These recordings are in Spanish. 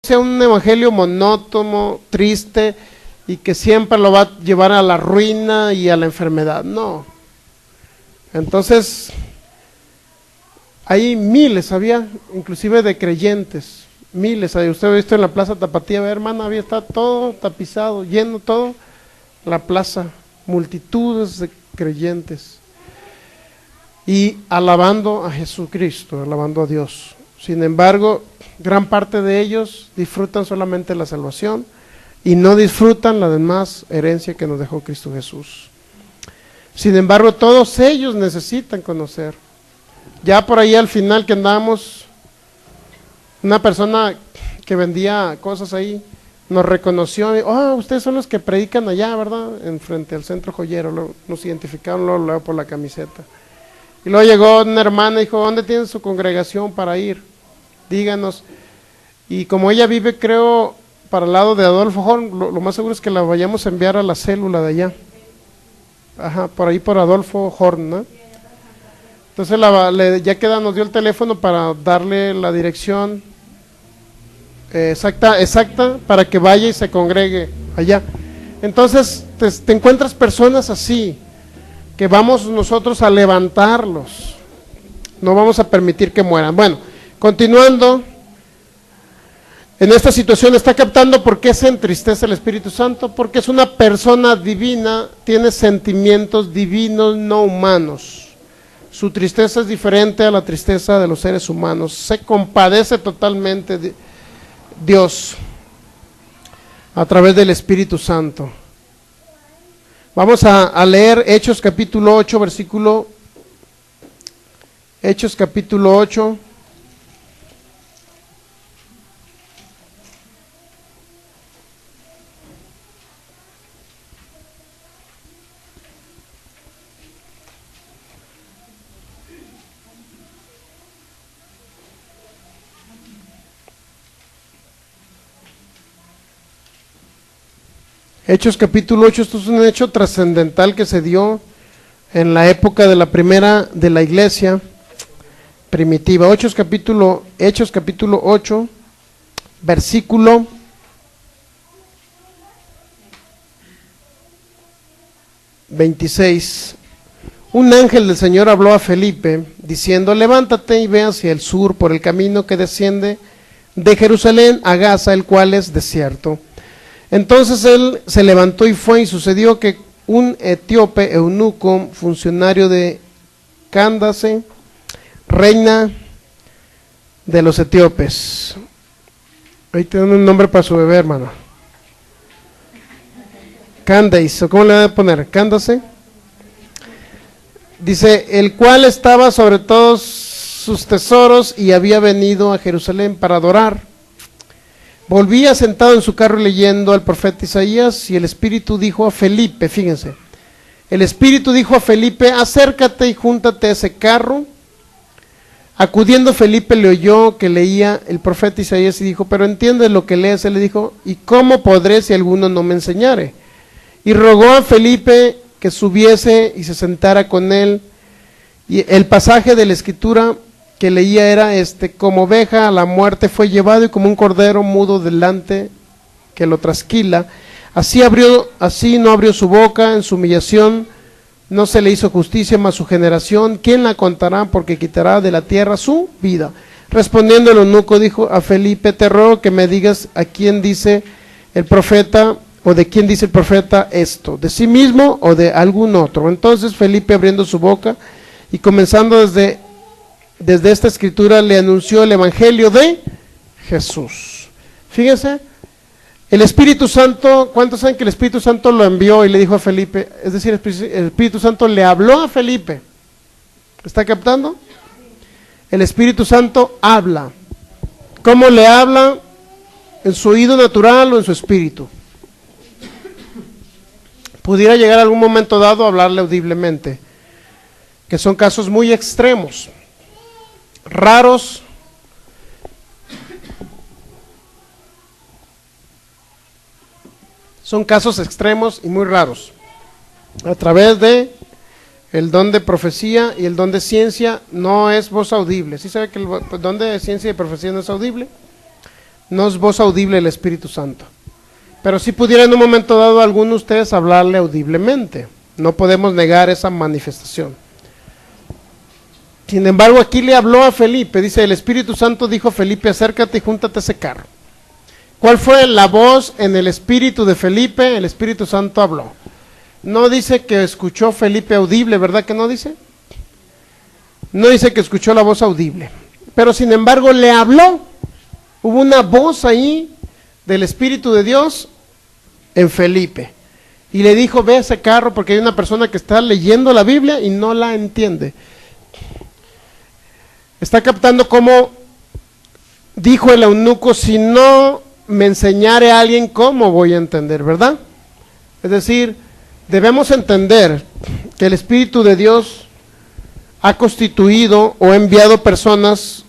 sea un evangelio monótono, triste y que siempre lo va a llevar a la ruina y a la enfermedad. No. Entonces, hay miles, había inclusive de creyentes, miles. Usted ha visto en la Plaza Tapatía, hermana, había está todo tapizado, lleno todo la plaza, multitudes de creyentes y alabando a Jesucristo, alabando a Dios. Sin embargo, gran parte de ellos disfrutan solamente la salvación y no disfrutan la demás herencia que nos dejó Cristo Jesús. Sin embargo, todos ellos necesitan conocer. Ya por ahí al final que andamos, una persona que vendía cosas ahí nos reconoció, ustedes son los que predican allá, ¿verdad? En frente al centro joyero, nos identificaron luego por la camiseta. Y luego llegó una hermana y dijo, ¿dónde tienen su congregación para ir? Díganos. Y como ella vive, creo, para el lado de Adolfo Horn, lo más seguro es que la vayamos a enviar a la célula de allá. Ajá, por ahí por Adolfo Horn, ¿no? Entonces ya nos dio el teléfono para darle la dirección exacta para que vaya y se congregue allá. Entonces te encuentras personas así, que vamos nosotros a levantarlos, no vamos a permitir que mueran. Bueno, continuando, en esta situación está captando por qué se entristece el Espíritu Santo, porque es una persona divina, tiene sentimientos divinos, no humanos. Su tristeza es diferente a la tristeza de los seres humanos, se compadece totalmente de Dios a través del Espíritu Santo. Vamos a leer Hechos capítulo 8, versículo, Hechos capítulo 8. Hechos capítulo 8, esto es un hecho trascendental que se dio en la época de la primera de la iglesia primitiva. Hechos capítulo 8, versículo 26. Un ángel del Señor habló a Felipe, diciendo, levántate y ve hacia el sur por el camino que desciende de Jerusalén a Gaza, el cual es desierto. Entonces él se levantó y fue, y sucedió que un etíope eunuco, funcionario de Cándace, reina de los etíopes. Ahí tienen un nombre para su bebé, hermano. Candace, ¿cómo le voy a poner? Cándace. Dice, el cual estaba sobre todos sus tesoros y había venido a Jerusalén para adorar. Volvía sentado en su carro leyendo al profeta Isaías, y el Espíritu dijo a Felipe, fíjense, el Espíritu dijo a Felipe, acércate y júntate a ese carro. Acudiendo Felipe le oyó que leía el profeta Isaías y dijo, pero ¿entiendes lo que lees? Él le dijo, ¿y cómo podré si alguno no me enseñare? Y rogó a Felipe que subiese y se sentara con él. Y el pasaje de la Escritura que leía era como oveja a la muerte fue llevado, y como un cordero mudo delante que lo trasquila, así no abrió su boca. En su humillación no se le hizo justicia, mas su generación, ¿quién la contará? Porque quitará de la tierra su vida. Respondiendo el eunuco dijo a Felipe, te ruego que me digas a quién dice el profeta, o de quién dice el profeta esto, de sí mismo o de algún otro. Entonces Felipe, abriendo su boca y comenzando desde esta escritura, le anunció el evangelio de Jesús. Fíjense, el Espíritu Santo, ¿cuántos saben que el Espíritu Santo lo envió y le dijo a Felipe? Es decir, el Espíritu Santo le habló a Felipe. ¿Está captando? El Espíritu Santo habla. ¿Cómo le habla? ¿En su oído natural o en su espíritu? Pudiera llegar a algún momento dado a hablarle audiblemente, que son casos muy extremos, raros, son casos extremos y muy raros. A través de el don de profecía y el don de ciencia no es voz audible. ¿Sí sabe que el don de ciencia y profecía no es audible? No es voz audible del Espíritu Santo. Pero si pudiera en un momento dado a alguno de ustedes hablarle audiblemente. No podemos negar esa manifestación. Sin embargo, aquí le habló a Felipe. Dice, el Espíritu Santo dijo a Felipe, acércate y júntate a ese carro. ¿Cuál fue la voz en el espíritu de Felipe? El Espíritu Santo habló. No dice que escuchó Felipe audible, ¿verdad que no dice? No dice que escuchó la voz audible. Pero sin embargo le habló. Hubo una voz ahí del Espíritu de Dios en Felipe. Y le dijo, ve a ese carro porque hay una persona que está leyendo la Biblia y no la entiende. Está captando cómo dijo el eunuco, si no me enseñare a alguien, ¿cómo voy a entender? ¿Verdad? Es decir, debemos entender que el Espíritu de Dios ha constituido o enviado personas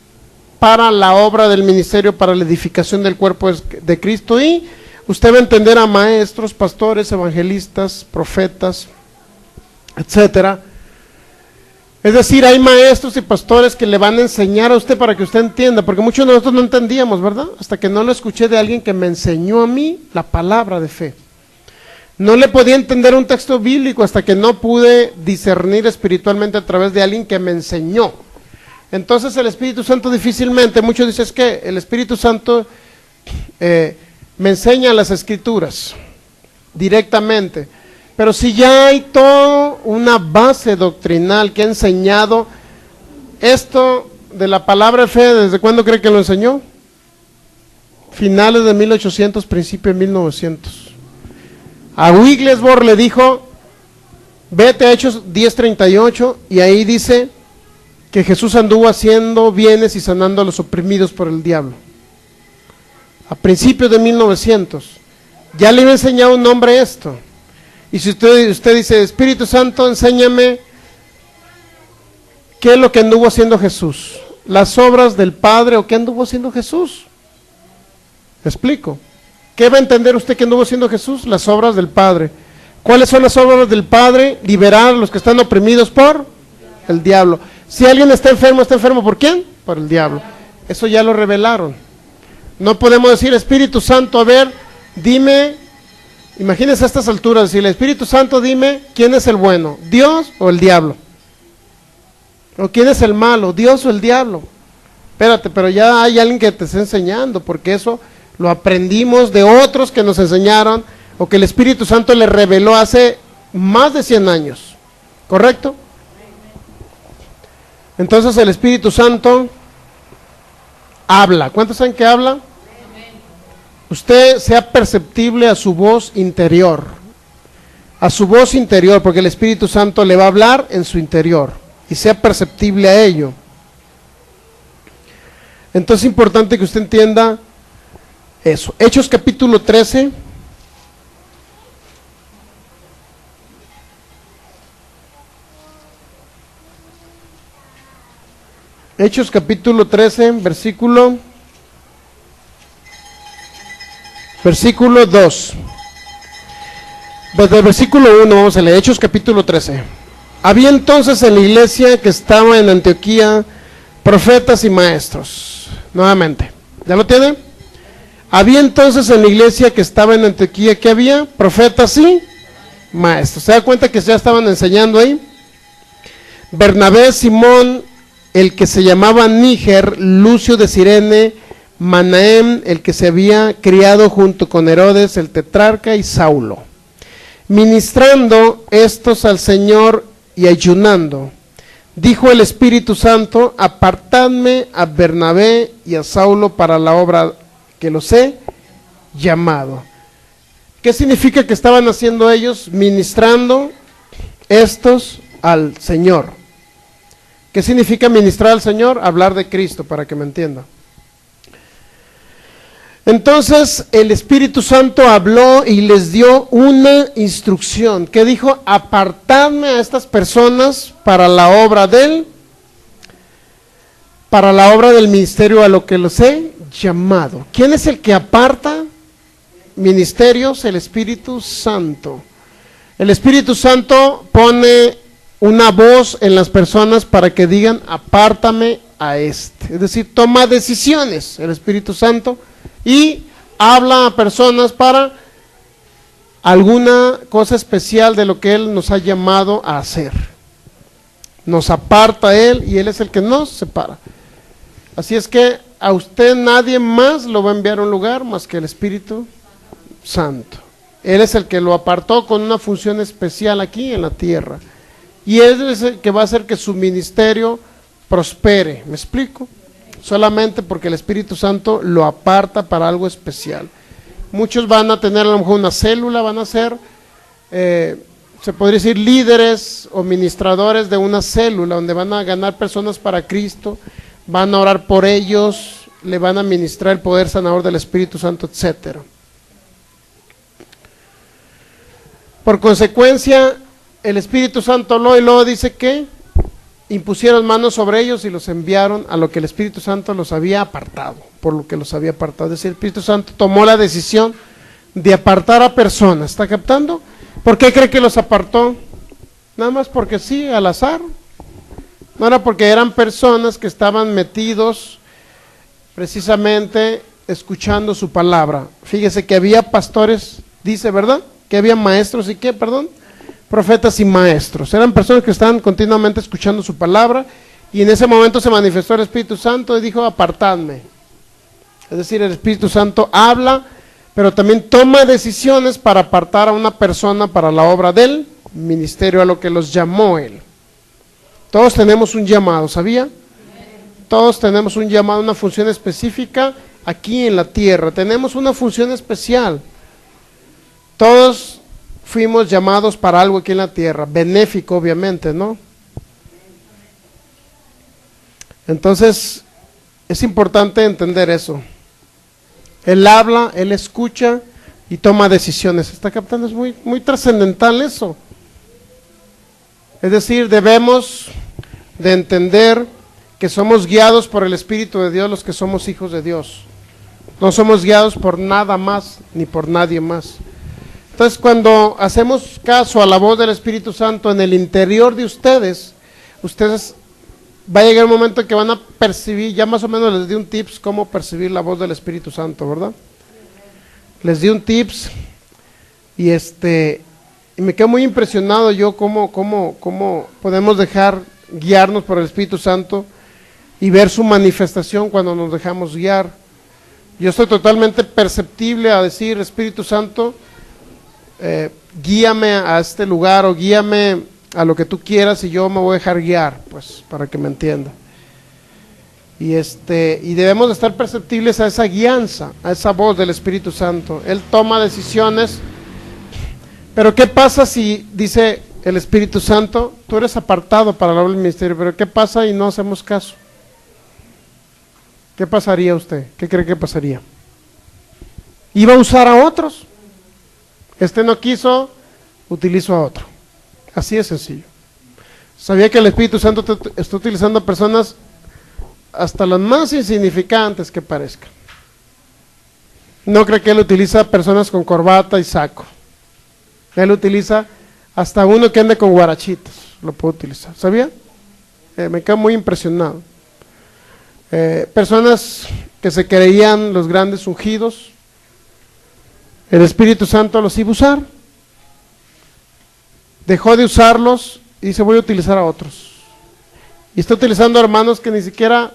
para la obra del ministerio, para la edificación del cuerpo de Cristo, y usted va a entender a maestros, pastores, evangelistas, profetas, etcétera. Es decir, hay maestros y pastores que le van a enseñar a usted para que usted entienda, porque muchos de nosotros no entendíamos, ¿verdad? Hasta que no lo escuché de alguien que me enseñó a mí la palabra de fe. No le podía entender un texto bíblico hasta que no pude discernir espiritualmente a través de alguien que me enseñó. Entonces el Espíritu Santo difícilmente, muchos dicen, es que el Espíritu Santo me enseña las Escrituras directamente. Pero si ya hay toda una base doctrinal que ha enseñado esto de la palabra de fe, ¿desde cuándo cree que lo enseñó? Finales de 1800, principios de 1900. A Wigglesworth le dijo, vete a Hechos 10:38, y ahí dice que Jesús anduvo haciendo bienes y sanando a los oprimidos por el diablo. A principios de 1900. Ya le había enseñado un hombre esto. Y si usted dice, Espíritu Santo, enséñame qué es lo que anduvo haciendo Jesús, las obras del Padre, o qué anduvo haciendo Jesús. ¿Me explico? ¿Qué va a entender usted que anduvo haciendo Jesús? Las obras del Padre. ¿Cuáles son las obras del Padre? Liberar a los que están oprimidos por el diablo. Si alguien está enfermo ¿por quién? Por el diablo. Eso ya lo revelaron. No podemos decir, Espíritu Santo, a ver, dime. Imagínense a estas alturas, decirle, Espíritu Santo, dime, ¿quién es el bueno? ¿Dios o el diablo? ¿O quién es el malo? ¿Dios o el diablo? Espérate, pero ya hay alguien que te está enseñando, porque eso lo aprendimos de otros que nos enseñaron, o que el Espíritu Santo le reveló hace más de 100 años, ¿correcto? Entonces el Espíritu Santo habla. ¿Cuántos saben que habla? Usted sea perceptible a su voz interior, porque el Espíritu Santo le va a hablar en su interior, y sea perceptible a ello. Entonces es importante que usted entienda eso. Hechos capítulo 13. Hechos capítulo 13, versículo 2. Desde el versículo 1 vamos a leer. Hechos capítulo 13. Había entonces en la iglesia que estaba en Antioquía profetas y maestros. Nuevamente, ¿ya lo tiene? Había entonces en la iglesia que estaba en Antioquía, ¿qué había? Profetas y maestros. ¿Se da cuenta que ya estaban enseñando ahí? Bernabé, Simón, el que se llamaba Níger, Lucio de Cirene, Manahem, el que se había criado junto con Herodes, el tetrarca, y Saulo. Ministrando estos al Señor y ayunando, dijo el Espíritu Santo, apartadme a Bernabé y a Saulo para la obra que los he llamado. ¿Qué significa que estaban haciendo ellos? Ministrando estos al Señor. ¿Qué significa ministrar al Señor? Hablar de Cristo, para que me entienda. Entonces el Espíritu Santo habló y les dio una instrucción. ¿Qué dijo? Apartadme a estas personas para la obra del ministerio a lo que los he llamado. ¿Quién es el que aparta ministerios? El Espíritu Santo. El Espíritu Santo pone una voz en las personas para que digan, apártame a este. Es decir, toma decisiones el Espíritu Santo y habla a personas para alguna cosa especial de lo que Él nos ha llamado a hacer. Nos aparta a Él y Él es el que nos separa. Así es que a usted nadie más lo va a enviar a un lugar más que el Espíritu Santo. Él es el que lo apartó con una función especial aquí en la tierra. Y Él es el que va a hacer que su ministerio prospere. ¿Me explico? Solamente porque el Espíritu Santo lo aparta para algo especial. Muchos van a tener a lo mejor una célula, van a ser, se podría decir, líderes o ministradores de una célula, donde van a ganar personas para Cristo, van a orar por ellos, le van a ministrar el poder sanador del Espíritu Santo, etcétera. Por consecuencia, el Espíritu Santo habló y luego dice que impusieron manos sobre ellos y los enviaron a lo que el Espíritu Santo los había apartado, por lo que los había apartado. Es decir, el Espíritu Santo tomó la decisión de apartar a personas. ¿Está captando? ¿Por qué cree que los apartó? Nada más porque sí, al azar. No era porque eran personas que estaban metidos precisamente escuchando su palabra. Fíjese que había pastores, dice, ¿verdad? Que había maestros y qué, perdón, profetas y maestros. Eran personas que estaban continuamente escuchando su palabra y en ese momento se manifestó el Espíritu Santo y dijo, apartadme. Es decir, el Espíritu Santo habla, pero también toma decisiones para apartar a una persona para la obra del ministerio, a lo que los llamó Él. Todos tenemos un llamado, ¿sabía? Todos tenemos un llamado, una función específica aquí en la tierra. Tenemos una función especial. Todos fuimos llamados para algo aquí en la tierra, benéfico obviamente, ¿no? Entonces, es importante entender eso. Él habla, Él escucha y toma decisiones. ¿Está captando? Es muy trascendental eso. Es decir, debemos de entender que somos guiados por el Espíritu de Dios los que somos hijos de Dios. No somos guiados por nada más ni por nadie más. Entonces, cuando hacemos caso a la voz del Espíritu Santo en el interior de ustedes, va a llegar un momento en que van a percibir, ya más o menos les di un tips cómo percibir la voz del Espíritu Santo, ¿verdad? Les di un tips y me quedo muy impresionado yo cómo podemos dejar guiarnos por el Espíritu Santo y ver su manifestación cuando nos dejamos guiar. Yo estoy totalmente perceptible a decir, Espíritu Santo, guíame a este lugar o guíame a lo que tú quieras y yo me voy a dejar guiar, pues, para que me entienda. Y debemos de estar perceptibles a esa guianza, a esa voz del Espíritu Santo. Él toma decisiones, pero ¿qué pasa si dice el Espíritu Santo, tú eres apartado para la obra del ministerio, pero qué pasa y no hacemos caso? ¿Qué pasaría usted? ¿Qué cree que pasaría? ¿Iba a usar a otros? No quiso, utilizo a otro. Así de sencillo. ¿Sabía que el Espíritu Santo está utilizando a personas hasta las más insignificantes que parezcan? No cree que Él utiliza a personas con corbata y saco. Él utiliza hasta uno que ande con guarachitos, lo puede utilizar. ¿Sabía? Me quedo muy impresionado. Personas que se creían los grandes ungidos, el Espíritu Santo los iba a usar. Dejó de usarlos y dice, voy a utilizar a otros. Y está utilizando a hermanos que ni siquiera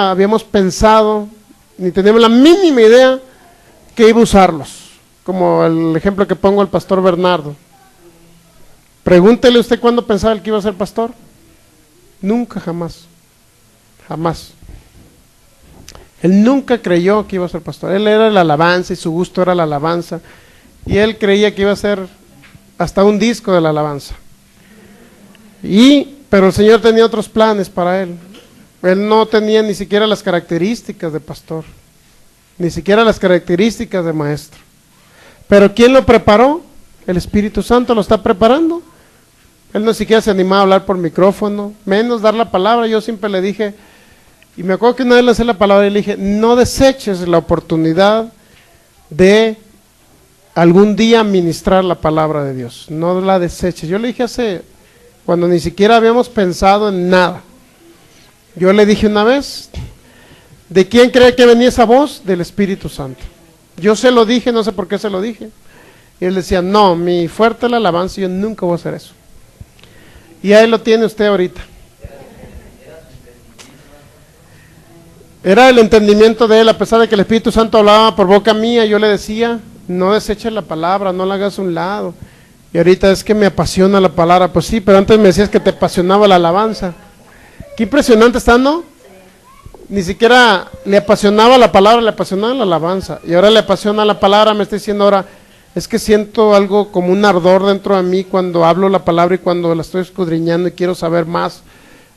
habíamos pensado, ni teníamos la mínima idea que iba a usarlos. Como el ejemplo que pongo al pastor Bernardo. Pregúntele usted cuándo pensaba él que iba a ser pastor. Nunca, jamás. Jamás. Él nunca creyó que iba a ser pastor. Él era la alabanza y su gusto era la alabanza. Y él creía que iba a ser hasta un disco de la alabanza. Pero el Señor tenía otros planes para él. Él no tenía ni siquiera las características de pastor, ni siquiera las características de maestro. Pero ¿quién lo preparó? El Espíritu Santo lo está preparando. Él no siquiera se animaba a hablar por micrófono, menos dar la palabra. Yo siempre le dije, y me acuerdo que una vez lancé la palabra y le dije, no deseches la oportunidad de algún día ministrar la palabra de Dios, no la deseches. Yo le dije hace cuando ni siquiera habíamos pensado en nada. Yo le dije una vez, ¿de quién cree que venía esa voz? Del Espíritu Santo. Yo se lo dije, no sé por qué se lo dije. Y él decía, no, mi fuerte es la alabanza, yo nunca voy a hacer eso. Y ahí lo tiene usted ahorita. Era el entendimiento de él, a pesar de que el Espíritu Santo hablaba por boca mía, yo le decía, no deseches la palabra, no la hagas a un lado. Y ahorita es que me apasiona la palabra. Pues sí, pero antes me decías que te apasionaba la alabanza. Qué impresionante está, ¿no? Ni siquiera le apasionaba la palabra, le apasionaba la alabanza. Y ahora le apasiona la palabra, me está diciendo ahora, es que siento algo como un ardor dentro de mí cuando hablo la palabra y cuando la estoy escudriñando y quiero saber más.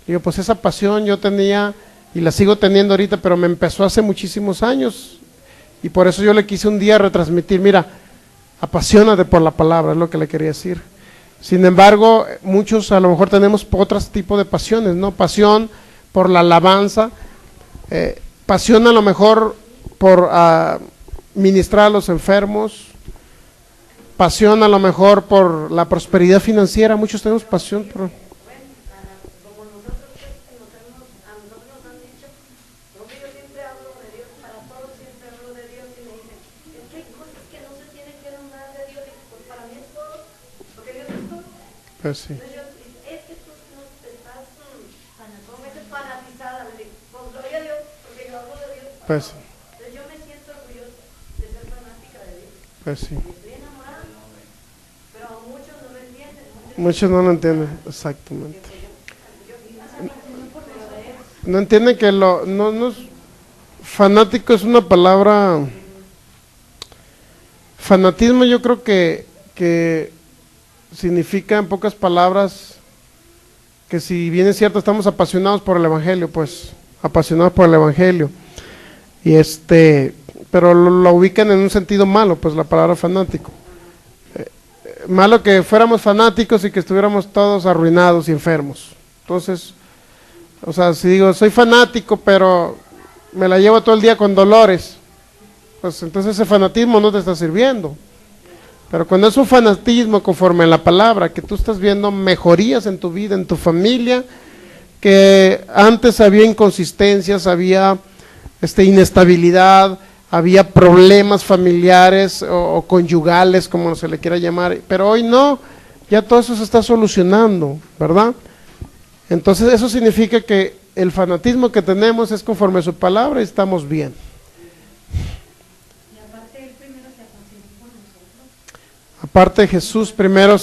Digo, pues esa pasión yo tenía y la sigo teniendo ahorita, pero me empezó hace muchísimos años. Y por eso yo le quise un día retransmitir, mira, apasionate por la palabra, es lo que le quería decir. Sin embargo, muchos a lo mejor tenemos otros tipos de pasiones, ¿no? Pasión por la alabanza, pasión a lo mejor por ministrar a los enfermos, pasión a lo mejor por la prosperidad financiera, muchos tenemos pasión por... Pues sí. Es que tú no estás fanatizada, le digo, pues gloria a Dios, porque yo hablo de Dios. Pues sí. Entonces yo me siento orgullosa de ser fanática de Dios. Pues sí. Estoy enamorada, pero muchos no lo entienden. Muchos no lo entienden, exactamente. No entienden que fanático es una palabra, fanatismo yo creo que significa en pocas palabras que si bien es cierto estamos apasionados por el evangelio, pues apasionados por el evangelio, y pero lo ubican en un sentido malo, pues la palabra fanático, malo que fuéramos fanáticos y que estuviéramos todos arruinados y enfermos. Entonces, o sea, si digo soy fanático pero me la llevo todo el día con dolores, pues entonces ese fanatismo no te está sirviendo. Pero cuando es un fanatismo conforme a la palabra, que tú estás viendo mejorías en tu vida, en tu familia, que antes había inconsistencias, había inestabilidad, había problemas familiares o conyugales, como se le quiera llamar, pero hoy no, ya todo eso se está solucionando, ¿verdad? Entonces eso significa que el fanatismo que tenemos es conforme a su palabra y estamos bien. Aparte Jesús primero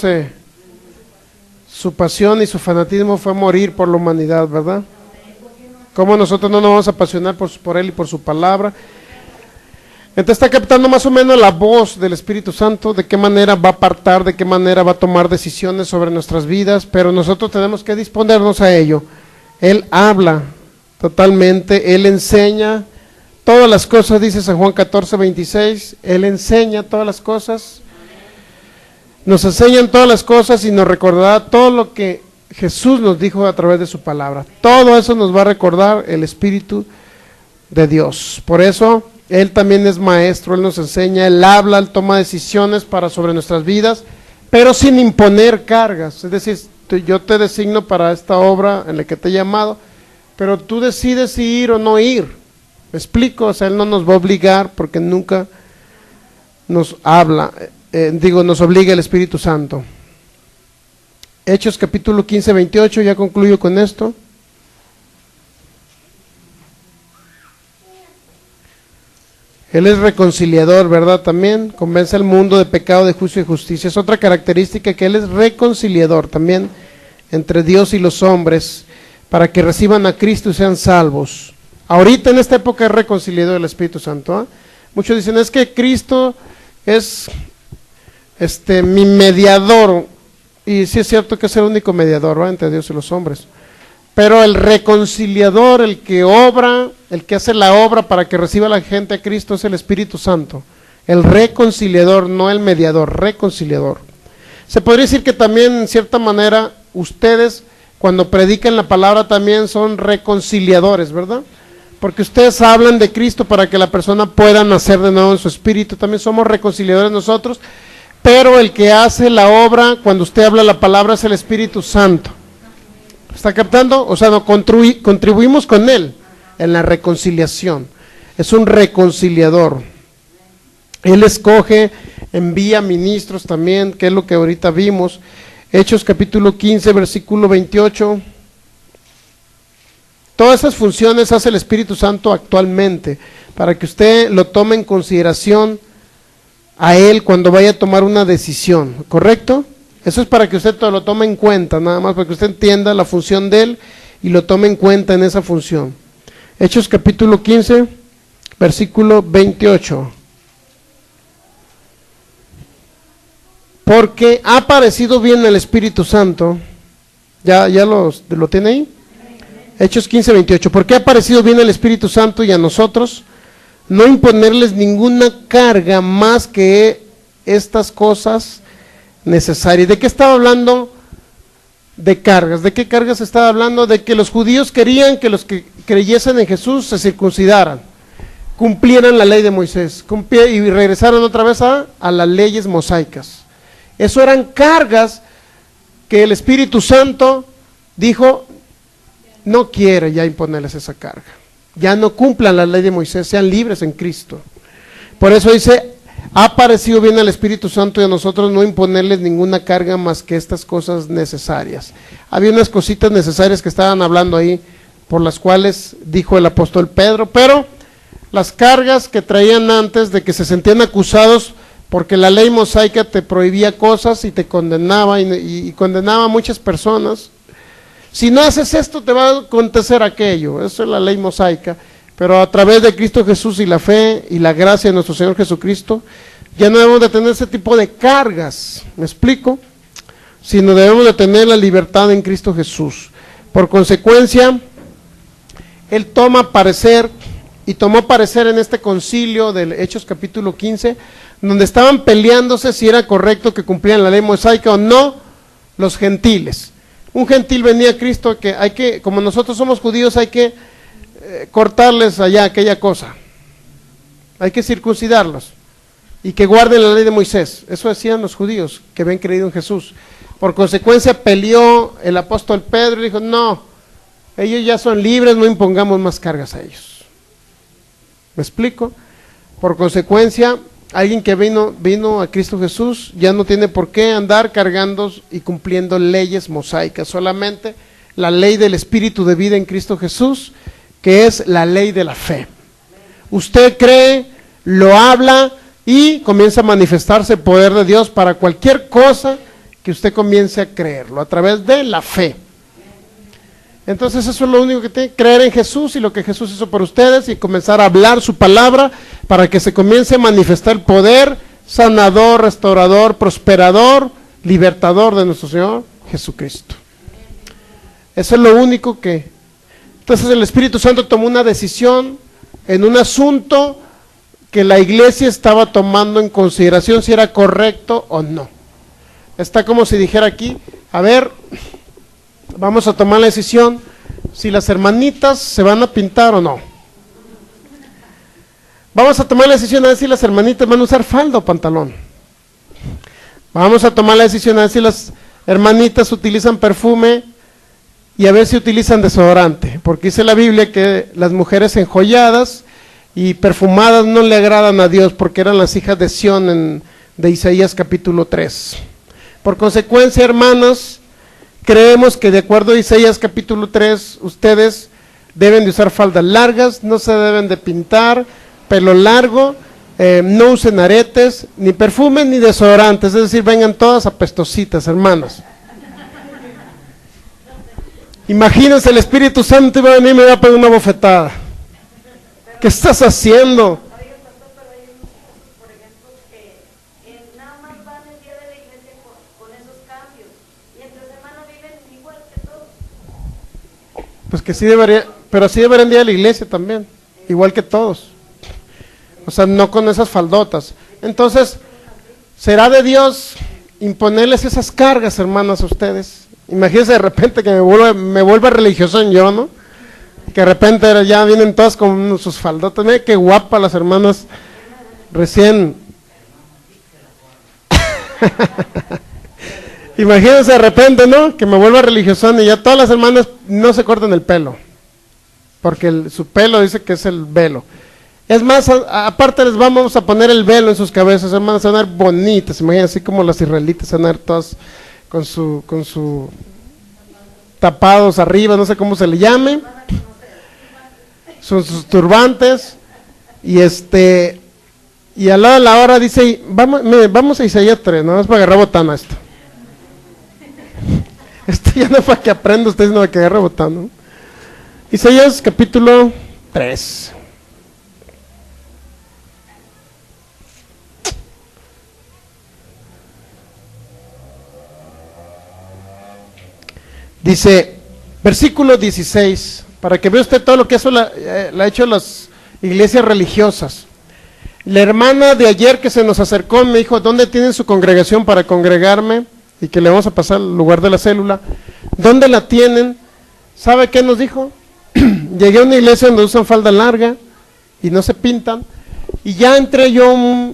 su pasión y su fanatismo fue morir por la humanidad, ¿verdad? ¿Cómo nosotros no nos vamos a apasionar por Él y por su palabra? Entonces está captando más o menos la voz del Espíritu Santo, de qué manera va a apartar, de qué manera va a tomar decisiones sobre nuestras vidas, pero nosotros tenemos que disponernos a ello. Él habla totalmente, Él enseña todas las cosas, dice San Juan 14:26, Él enseña todas las cosas. Nos enseñan todas las cosas y nos recordará todo lo que Jesús nos dijo a través de su palabra. Todo eso nos va a recordar el Espíritu de Dios. Por eso, Él también es maestro, Él nos enseña, Él habla, Él toma decisiones sobre nuestras vidas, pero sin imponer cargas. Es decir, yo te designo para esta obra en la que te he llamado, pero tú decides si ir o no ir. ¿Me explico? O sea, Él no nos va a obligar porque nunca nos habla. Nos obliga el Espíritu Santo. Hechos capítulo 15:28, ya concluyo con esto. Él es reconciliador, ¿verdad? También convence al mundo de pecado, de juicio y justicia. Es otra característica, que Él es reconciliador también entre Dios y los hombres, para que reciban a Cristo y sean salvos. Ahorita en esta época es reconciliador el Espíritu Santo, ¿eh? Muchos dicen, es que Cristo es mi mediador, y sí es cierto que es el único mediador, ¿va?, entre Dios y los hombres, pero el reconciliador, el que obra, el que hace la obra para que reciba la gente a Cristo, es el Espíritu Santo, el reconciliador, no el mediador, reconciliador. Se podría decir que también en cierta manera ustedes cuando predican la palabra también son reconciliadores, ¿verdad? Porque ustedes hablan de Cristo para que la persona pueda nacer de nuevo en su espíritu. También somos reconciliadores nosotros, pero el que hace la obra cuando usted habla la palabra es el Espíritu Santo. ¿Está captando? O sea, no contribuimos con Él en la reconciliación. Es un reconciliador. Él escoge, envía ministros también, que es lo que ahorita vimos. Hechos capítulo 15, versículo 28. Todas esas funciones hace el Espíritu Santo actualmente, para que usted lo tome en consideración a Él cuando vaya a tomar una decisión, ¿correcto? Eso es para que usted lo tome en cuenta, nada más para que usted entienda la función de Él y lo tome en cuenta en esa función. Hechos capítulo 15, versículo 28. Porque ha parecido bien el Espíritu Santo, ¿ya lo tiene ahí? Hechos 15, 28. Porque ha parecido bien el Espíritu Santo y a nosotros no imponerles ninguna carga más que estas cosas necesarias. ¿De qué estaba hablando? De cargas. ¿De qué cargas estaba hablando? De que los judíos querían que los que creyesen en Jesús se circuncidaran, cumplieran la ley de Moisés, y regresaran otra vez a las leyes mosaicas. Eso eran cargas que el Espíritu Santo dijo, no quiere ya imponerles esa carga. Ya no cumplan la ley de Moisés, sean libres en Cristo. Por eso dice, ha parecido bien al Espíritu Santo y a nosotros no imponerles ninguna carga más que estas cosas necesarias. Había unas cositas necesarias que estaban hablando ahí, por las cuales dijo el apóstol Pedro, pero las cargas que traían antes de que se sentían acusados porque la ley mosaica te prohibía cosas y te condenaba y condenaba a muchas personas. Si no haces esto te va a acontecer aquello, eso es la ley mosaica, pero a través de Cristo Jesús y la fe y la gracia de nuestro Señor Jesucristo, ya no debemos de tener ese tipo de cargas, ¿me explico? Sino debemos de tener la libertad en Cristo Jesús. Por consecuencia, Él tomó parecer en este concilio del Hechos capítulo 15, donde estaban peleándose si era correcto que cumplieran la ley mosaica o no los gentiles. Un gentil venía a Cristo que como nosotros somos judíos, hay que cortarles allá aquella cosa. Hay que circuncidarlos y que guarden la ley de Moisés. Eso decían los judíos que habían creído en Jesús. Por consecuencia peleó el apóstol Pedro y dijo, no, ellos ya son libres, no impongamos más cargas a ellos. ¿Me explico? Por consecuencia, alguien que vino a Cristo Jesús ya no tiene por qué andar cargando y cumpliendo leyes mosaicas, solamente la ley del Espíritu de vida en Cristo Jesús, que es la ley de la fe. Usted cree, lo habla y comienza a manifestarse el poder de Dios para cualquier cosa que usted comience a creerlo, a través de la fe. Entonces eso es lo único que tiene, creer en Jesús y lo que Jesús hizo por ustedes y comenzar a hablar su palabra para que se comience a manifestar el poder sanador, restaurador, prosperador, libertador de nuestro Señor Jesucristo. Eso es lo único que... Entonces el Espíritu Santo tomó una decisión en un asunto que la iglesia estaba tomando en consideración si era correcto o no. Está como si dijera aquí, a ver... Vamos a tomar la decisión si las hermanitas se van a pintar o no. Vamos a tomar la decisión a ver si las hermanitas van a usar falda o pantalón. Vamos a tomar la decisión a ver si las hermanitas utilizan perfume y a ver si utilizan desodorante. Porque dice la Biblia que las mujeres enjolladas y perfumadas no le agradan a Dios porque eran las hijas de Sión de Isaías capítulo 3. Por consecuencia, hermanos, creemos que de acuerdo a Isaías capítulo 3, ustedes deben de usar faldas largas, no se deben de pintar, pelo largo, no usen aretes, ni perfume, ni desodorantes, es decir, vengan todas apestositas, hermanos. Imagínense, el Espíritu Santo iba a venir y me va a poner una bofetada. ¿Qué estás haciendo? Pues que sí debería, pero sí deberían ir a la iglesia también, igual que todos. O sea, no con esas faldotas. Entonces, ¿será de Dios imponerles esas cargas, hermanas, a ustedes? Imagínense de repente que me vuelva religioso en yo, ¿no? Que de repente ya vienen todas con sus faldotas. Mira qué guapas las hermanas recién. Imagínense de repente, ¿no? Que me vuelva religiosón y ya todas las hermanas no se cortan el pelo. Porque su pelo dice que es el velo. Es más, aparte les vamos a poner el velo en sus cabezas, hermanas, van a ver bonitas, imagínense, así como las israelitas, van a ver todas con su tapados arriba, no sé cómo se le llame, son sus turbantes, y y a la hora dice, vamos a Isaías 3, nada más para agarrar botana esto. Esto ya no es para que aprenda usted, sino para que agarre botana, ¿no? Isaías capítulo 3. Dice, versículo 16, para que vea usted todo lo que eso la ha hecho las iglesias religiosas. La hermana de ayer que se nos acercó me dijo, ¿dónde tienen su congregación para congregarme? Y que le vamos a pasar al lugar de la célula. ¿Dónde la tienen? ¿Sabe qué nos dijo? Llegué a una iglesia donde usan falda larga y no se pintan. Y ya entré yo,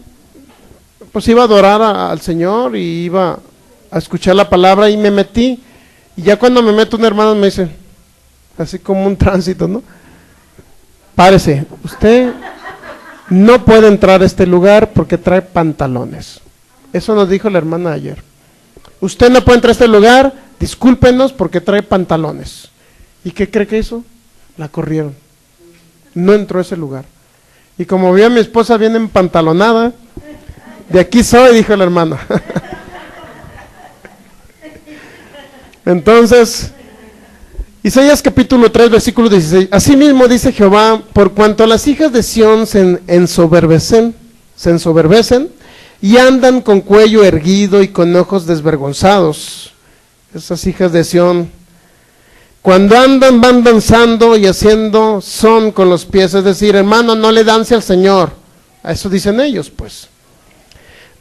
pues iba a adorar al Señor y iba a escuchar la palabra y me metí. Y ya cuando me meto, un hermano me dice, así como un tránsito, ¿no? Párese, usted no puede entrar a este lugar porque trae pantalones. Eso nos dijo la hermana ayer. Usted no puede entrar a este lugar, discúlpenos porque trae pantalones. ¿Y qué cree que hizo? La corrieron. No entró a ese lugar. Y como vi a mi esposa bien empantalonada, de aquí soy, dijo la hermana. Entonces, Isaías capítulo 3, versículo 16. Asimismo dice Jehová, por cuanto las hijas de Sión se ensoberbecen y andan con cuello erguido y con ojos desvergonzados. Esas hijas de Sión, cuando andan, van danzando y haciendo son con los pies, es decir, hermano, no le dance al Señor. A eso dicen ellos, pues.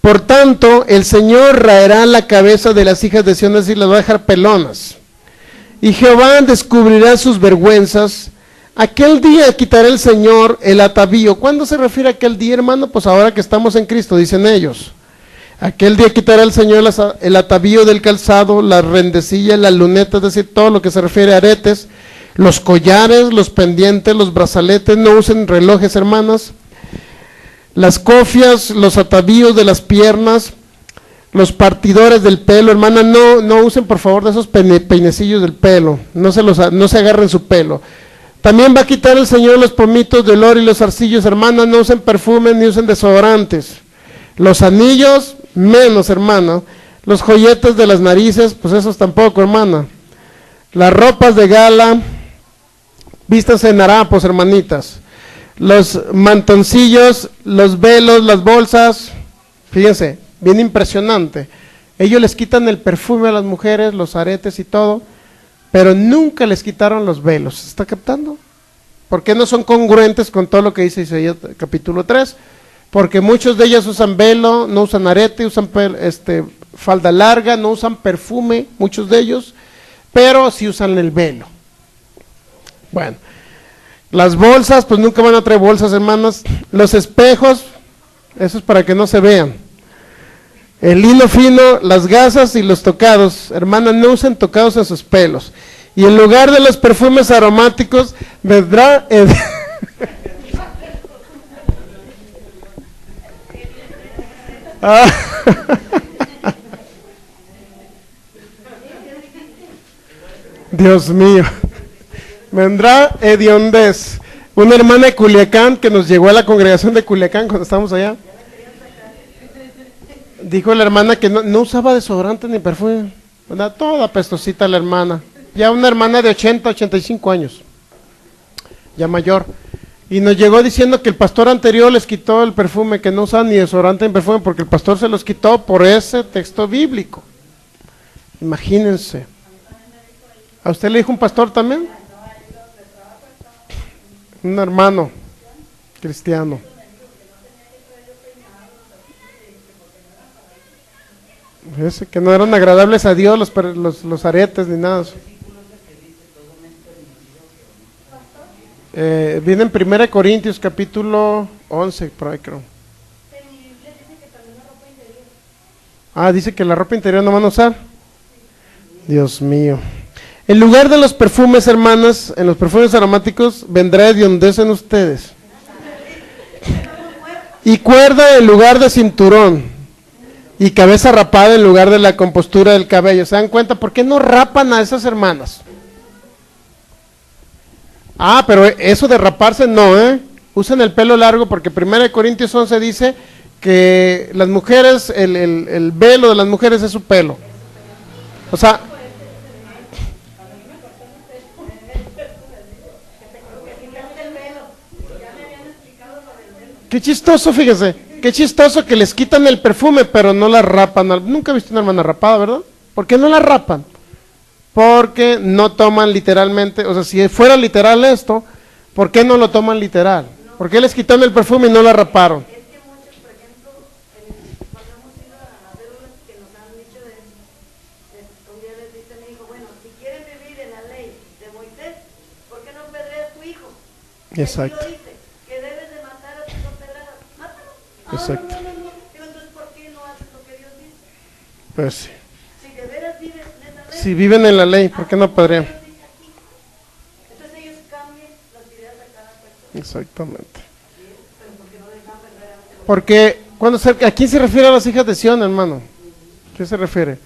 Por tanto, el Señor raerá la cabeza de las hijas de Sión, es decir, las va a dejar pelonas. Y Jehová descubrirá sus vergüenzas. Aquel día quitará el Señor el atavío. ¿Cuándo se refiere a aquel día, hermano? Pues ahora que estamos en Cristo, dicen ellos. Aquel día quitará el Señor el atavío del calzado, las rendecillas, las lunetas, es decir, todo lo que se refiere a aretes, los collares, los pendientes, los brazaletes, no usen relojes, hermanas. Las cofias, los atavíos de las piernas, los partidores del pelo, hermana, no usen por favor de esos peinecillos del pelo, no se agarren su pelo. También va a quitar el Señor los pomitos de olor y los zarcillos, hermana, no usen perfumes ni usen desodorantes. Los anillos, menos, hermana. Los joyetes de las narices, pues esos tampoco, hermana. Las ropas de gala, vístanse en harapos, hermanitas. Los mantoncillos, los velos, las bolsas, fíjense, bien impresionante. Ellos les quitan el perfume a las mujeres, los aretes y todo, pero nunca les quitaron los velos. ¿Se está captando? ¿Por qué no son congruentes con todo lo que dice Isaías capítulo 3? Porque muchos de ellas usan velo, no usan arete, usan falda larga, no usan perfume, muchos de ellos, pero sí usan el velo. Bueno. Las bolsas, pues nunca van a traer bolsas, hermanas. Los espejos, eso es para que no se vean. El hilo fino, las gasas y los tocados. Hermanas, no usen tocados en sus pelos. Y en lugar de los perfumes aromáticos, vendrá... Dios mío. Vendrá hediondez. Una hermana de Culiacán que nos llegó a la congregación de Culiacán cuando estábamos allá. Dijo la hermana que no usaba desodorante ni perfume. ¿Verdad? Toda pestosita la hermana. Ya una hermana de 85 años. Ya mayor. Y nos llegó diciendo que el pastor anterior les quitó el perfume, que no usaban ni desodorante ni perfume, porque el pastor se los quitó por ese texto bíblico. Imagínense. ¿A usted le dijo un pastor también? Un hermano cristiano. Fíjese que no eran agradables a Dios los aretes ni nada. Viene en 1 Corintios capítulo 11, por ahí creo. Ah, dice que la ropa interior no van a usar. Dios mío. En lugar de los perfumes, hermanas, en los perfumes aromáticos, vendrá hediondez en ustedes. Y cuerda en lugar de cinturón. Y cabeza rapada en lugar de la compostura del cabello. ¿Se dan cuenta? ¿Por qué no rapan a esas hermanas? Ah, pero eso de raparse no, Usen el pelo largo porque 1 Corintios 11 dice que las mujeres, el velo de las mujeres es su pelo. O sea, qué chistoso, fíjese, qué chistoso que les quitan el perfume, pero no la rapan. Nunca he visto una hermana rapada, ¿verdad? ¿Por qué no la rapan? Porque no toman literalmente, o sea, si fuera literal esto, ¿por qué no lo toman literal? ¿Por qué les quitaron el perfume y no la raparon? Es que muchos, por ejemplo, cuando hemos ido a células que nos han dicho de eso, un día les dice mi hijo, bueno, si quieren vivir en la ley de Moisés, ¿por qué no pedreas a tu hijo? Exacto. Aquí lo dice, que debes de matar a tus pedradas, mátalo. Exacto. No. Digo, entonces, ¿por qué no haces lo que Dios dice? Pues sí. Si de veras vives en esa ley. Si viven en la ley, ¿por qué no podrían? Entonces ellos cambian las ideas de cada persona. Exactamente. Porque ¿a quién se refiere a las hijas de Sión, hermano? ¿Qué se refiere?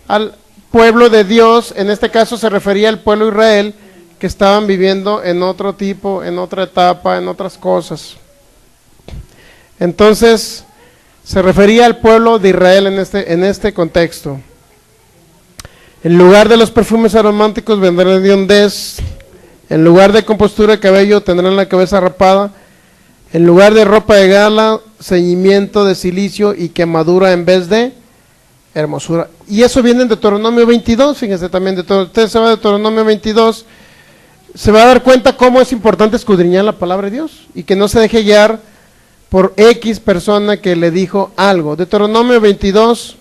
Al pueblo de Dios, en este caso se refería al pueblo de Israel, que estaban viviendo en otro tipo, en otra etapa, en otras cosas. Entonces, se refería al pueblo de Israel en este contexto. En lugar de los perfumes aromáticos vendrá hediondez, en lugar de compostura de cabello tendrán la cabeza rapada, en lugar de ropa de gala, ceñimiento de cilicio y quemadura en vez de hermosura. Y eso viene en Deuteronomio 22, fíjense también, usted se va a Deuteronomio 22, se va a dar cuenta cómo es importante escudriñar la palabra de Dios y que no se deje guiar por X persona que le dijo algo. Deuteronomio 22.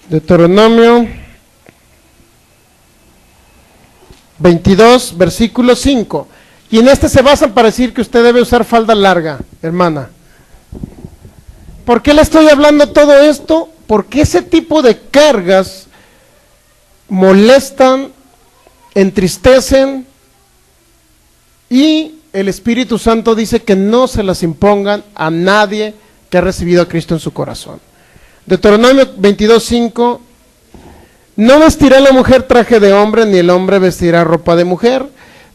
Deuteronomio 22, versículo 5. Y en este se basan para decir que usted debe usar falda larga, hermana. ¿Por qué le estoy hablando todo esto? Porque ese tipo de cargas molestan, entristecen y el Espíritu Santo dice que no se las impongan a nadie que ha recibido a Cristo en su corazón. Deuteronomio 22:5, no vestirá la mujer traje de hombre, ni el hombre vestirá ropa de mujer,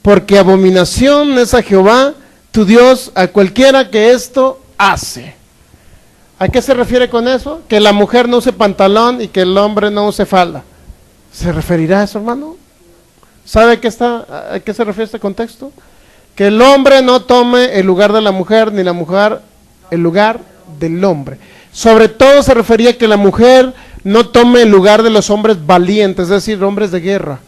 porque abominación es a Jehová, tu Dios, a cualquiera que esto hace. ¿A qué se refiere con eso? Que la mujer no use pantalón y que el hombre no use falda. ¿Se referirá a eso, hermano? ¿Sabe a qué se refiere este contexto? Que el hombre no tome el lugar de la mujer, ni la mujer el lugar del hombre. Sobre todo se refería a que la mujer no tome el lugar de los hombres valientes, es decir, hombres de guerra.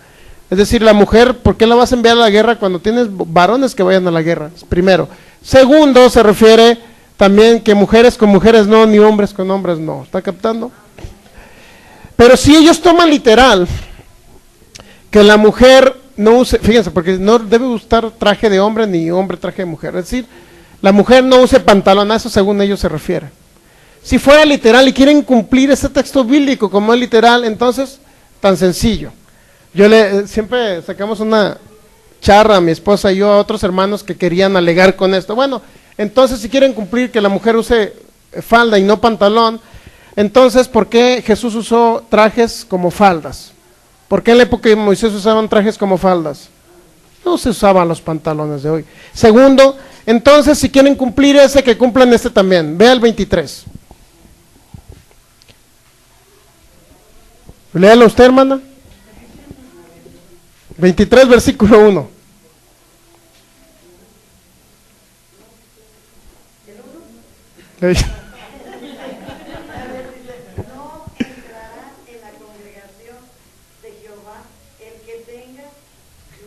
Es decir, la mujer, ¿por qué la vas a enviar a la guerra cuando tienes varones que vayan a la guerra? Primero. Segundo, se refiere también que mujeres con mujeres no, ni hombres con hombres no. ¿Está captando? Pero si ellos toman literal que la mujer no use, fíjense, porque no debe usar traje de hombre ni hombre traje de mujer. Es decir, la mujer no use pantalón, a eso según ellos se refiere. Si fuera literal y quieren cumplir ese texto bíblico como es literal, entonces, tan sencillo. Siempre sacamos una charra, mi esposa y yo, a otros hermanos que querían alegar con esto. Bueno, entonces si quieren cumplir que la mujer use falda y no pantalón, entonces, ¿por qué Jesús usó trajes como faldas? ¿Por qué en la época de Moisés usaban trajes como faldas? No se usaban los pantalones de hoy. Segundo, entonces, si quieren cumplir ese, que cumplan este también. Vea el 23. Léalo usted, hermana. 23, versículo 1. No entrará en la congregación de Jehová el que tenga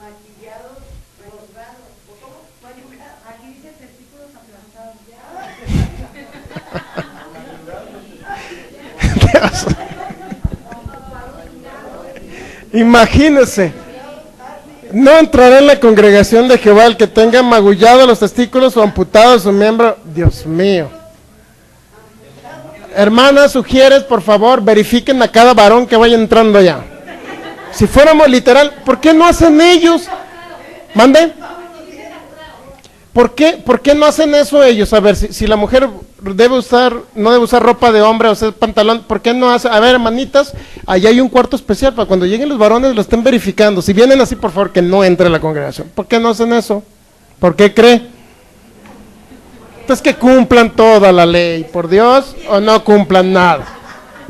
maquillados, rasgados, ¿o cómo? Aquí dice testículos aplastados. Imagínese, no entrará en la congregación de Jehová el que tenga magullado los testículos o amputado su miembro. Dios mío. Hermanas, sugieres, por favor, verifiquen a cada varón que vaya entrando allá. Si fuéramos literal, ¿por qué no hacen ellos? ¿Mande? ¿Por qué no hacen eso ellos? A ver, si la mujer no debe usar ropa de hombre o sea, pantalón, ¿por qué no hace? A ver, hermanitas, allá hay un cuarto especial para cuando lleguen los varones lo estén verificando. Si vienen así, por favor, que no entre a la congregación. ¿Por qué no hacen eso? ¿Por qué cree? Entonces que cumplan toda la ley, por Dios, o no cumplan nada.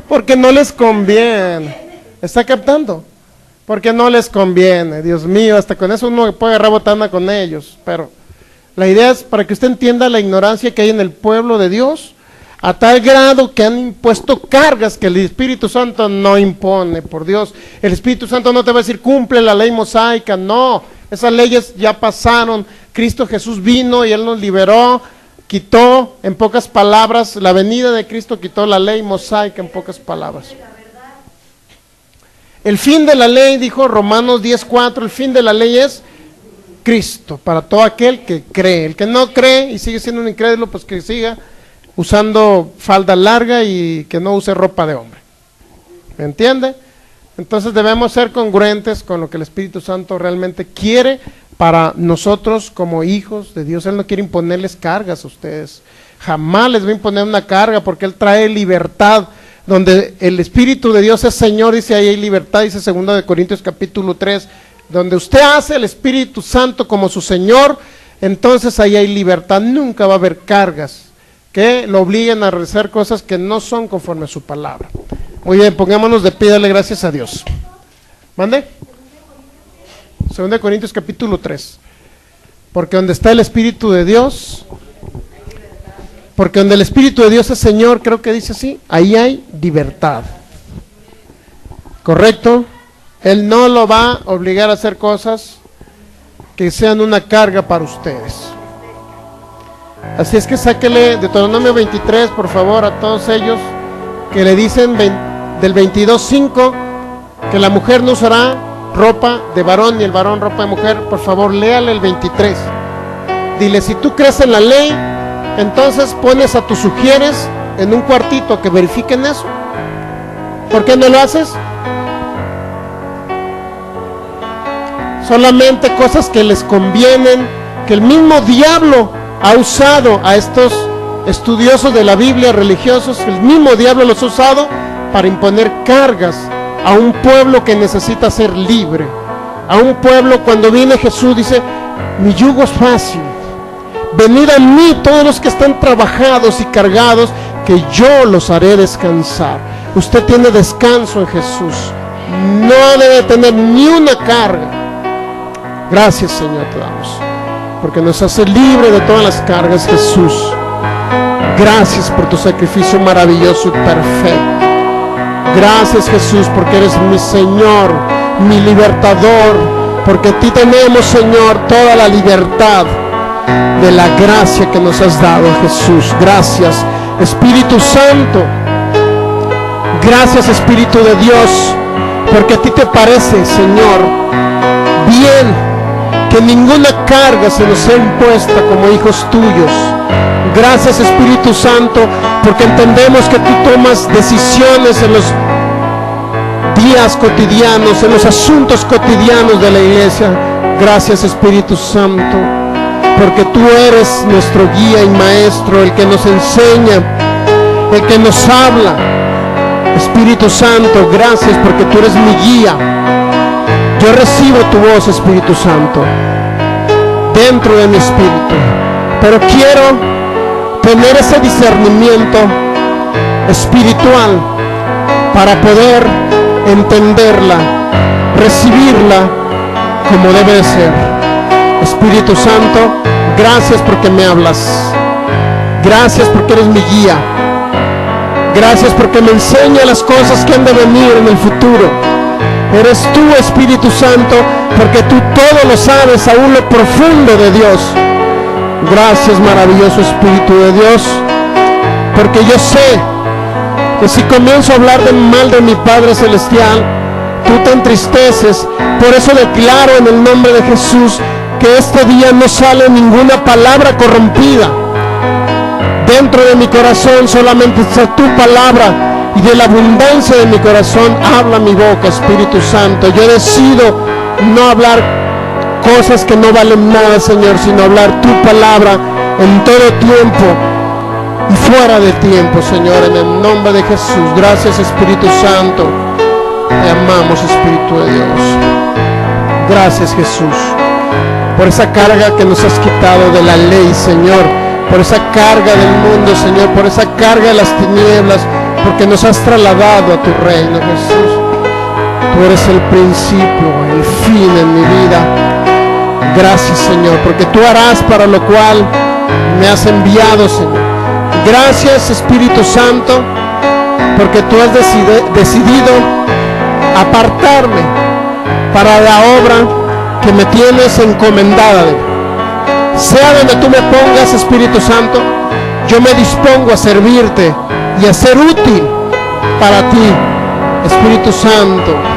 Porque no les conviene. ¿Está captando? Porque no les conviene, Dios mío, hasta con eso uno puede agarrar botana con ellos, pero la idea es para que usted entienda la ignorancia que hay en el pueblo de Dios, a tal grado que han impuesto cargas que el Espíritu Santo no impone, por Dios. El Espíritu Santo no te va a decir, cumple la ley mosaica, no, esas leyes ya pasaron, Cristo Jesús vino y Él nos liberó, quitó, en pocas palabras, la venida de Cristo quitó la ley mosaica, en pocas palabras. El fin de la ley, dijo Romanos 10:4, el fin de la ley es Cristo, para todo aquel que cree. El que no cree y sigue siendo un incrédulo, pues que siga usando falda larga y que no use ropa de hombre. ¿Me entiende? Entonces debemos ser congruentes con lo que el Espíritu Santo realmente quiere para nosotros como hijos de Dios. Él no quiere imponerles cargas a ustedes. Jamás les va a imponer una carga porque Él trae libertad. Donde el Espíritu de Dios es Señor, dice ahí hay libertad, dice 2 Corintios capítulo 3, donde usted hace el Espíritu Santo como su Señor, entonces ahí hay libertad, nunca va a haber cargas que lo obliguen a hacer cosas que no son conforme a su palabra. Muy bien, pongámonos de pie, dale gracias a Dios. ¿Mande? 2 Corintios capítulo 3, porque donde está el Espíritu de Dios... Porque donde el Espíritu de Dios es Señor, creo que dice así, ahí hay libertad. ¿Correcto? Él no lo va a obligar a hacer cosas que sean una carga para ustedes. Así es que sáquele Deuteronomio 23, por favor, a todos ellos que le dicen del 22:5 que la mujer no usará ropa de varón ni el varón ropa de mujer. Por favor, léale el 23. Dile, si tú crees en la ley, entonces pones a tus sugieres en un cuartito que verifiquen eso. ¿Por qué no lo haces? Solamente cosas que les convienen, que el mismo diablo ha usado a estos estudiosos de la Biblia, religiosos, el mismo diablo los ha usado para imponer cargas a un pueblo que necesita ser libre. A un pueblo, cuando viene Jesús, dice, mi yugo es fácil. Venid a mí todos los que están trabajados y cargados, que yo los haré descansar. Usted tiene descanso en Jesús. No debe tener ni una carga. Gracias, Señor, te damos, porque nos hace libre de todas las cargas, Jesús. Gracias por tu sacrificio maravilloso y perfecto. Gracias, Jesús, porque eres mi Señor, mi libertador, porque a ti tenemos, Señor, toda la libertad de la gracia que nos has dado, Jesús. Gracias, Espíritu Santo. Gracias, Espíritu de Dios, porque a ti te parece, Señor, bien que ninguna carga se nos sea impuesta como hijos tuyos. Gracias, Espíritu Santo, porque entendemos que tú tomas decisiones en los días cotidianos, en los asuntos cotidianos de la iglesia. Gracias, Espíritu Santo, porque tú eres nuestro guía y maestro, el que nos enseña, el que nos habla. Espíritu Santo, gracias porque tú eres mi guía. Yo recibo tu voz, Espíritu Santo, dentro de mi espíritu, pero quiero tener ese discernimiento espiritual para poder entenderla, recibirla como debe de ser. Espíritu Santo, gracias porque me hablas. Gracias porque eres mi guía. Gracias porque me enseña las cosas que han de venir en el futuro. Eres tú, Espíritu Santo, porque tú todo lo sabes, aún lo profundo de Dios. Gracias, maravilloso Espíritu de Dios, porque yo sé que si comienzo a hablar de mal de mi Padre Celestial, tú te entristeces. Por eso declaro en el nombre de Jesús que este día no sale ninguna palabra corrompida, Dentro de mi corazón solamente está tu palabra, y de la abundancia de mi corazón habla mi boca, Espíritu Santo. Yo decido no hablar cosas que no valen nada, Señor, sino hablar tu palabra en todo tiempo y fuera de tiempo, Señor, en el nombre de Jesús. Gracias, Espíritu Santo. Te amamos, Espíritu de Dios. Gracias, Jesús, por esa carga que nos has quitado de la ley, Señor, por esa carga del mundo, Señor, por esa carga de las tinieblas, porque nos has trasladado a tu reino, Jesús. Tú eres el principio, el fin en mi vida. Gracias, Señor, porque tú harás para lo cual me has enviado, Señor. Gracias, Espíritu Santo, porque tú has decidido apartarme para la obra que me tienes encomendada. Sea donde tú me pongas, Espíritu Santo, yo me dispongo a servirte y a ser útil para ti, Espíritu Santo.